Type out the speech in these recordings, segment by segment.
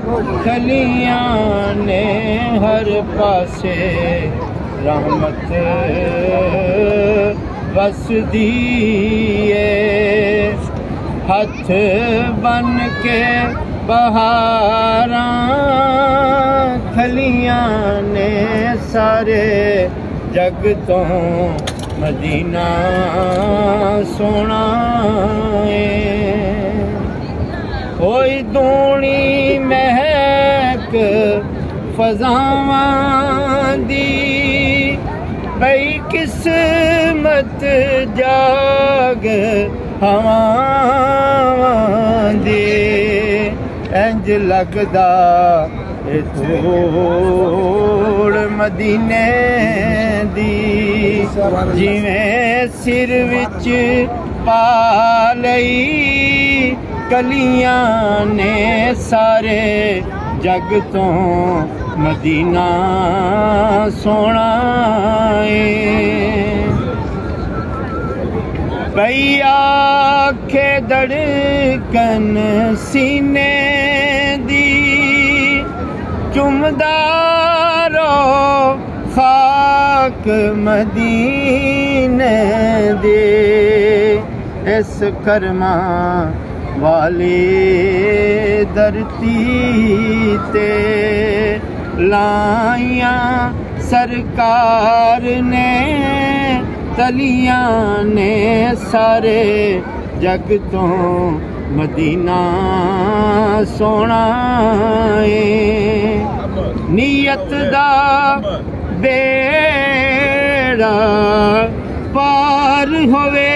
खलियां ने हर पासे रहमत वसदी है। हथ बन के बहारां खलियां ने सारे जग तो मदीना सोना है। होई दूनी महक फज़ावां दी बई किस्मत जाग हवां दी। इंज लगदा ए धूड़ मदीने दी जिवें सिर विच पा लई कलियां ने सारे जग तो मदीना सोना है। बई आखे धड़कन सीने दी चुमदारो खाक मदीने दे। इस कर्मा वाली धरती ते लाइयां सरकार ने तलियां ने सारे जग तो मदीना सोना है। नीयत दा बेड़ा पार होवे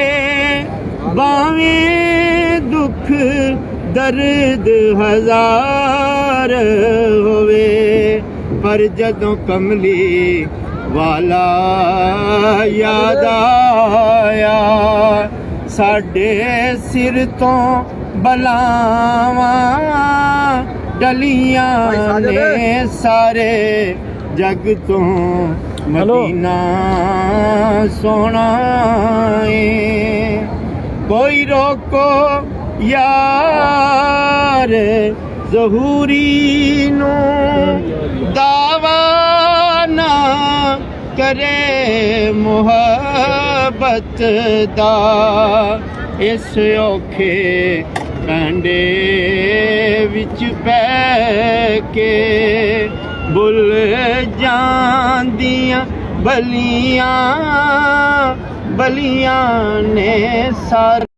भावें दुख दर्द हजार होवे पर जदों कमली वाला याद आया साडे सिर तो बलावां डलियां ने सारे जग तो मदीना सोना है। कोई रोको यार ज़हूरी नू दावा ना करे मुहब्बत दा। इस औखे कांडे विच पै के भुल जांदियां बलियां बलियां ने सारे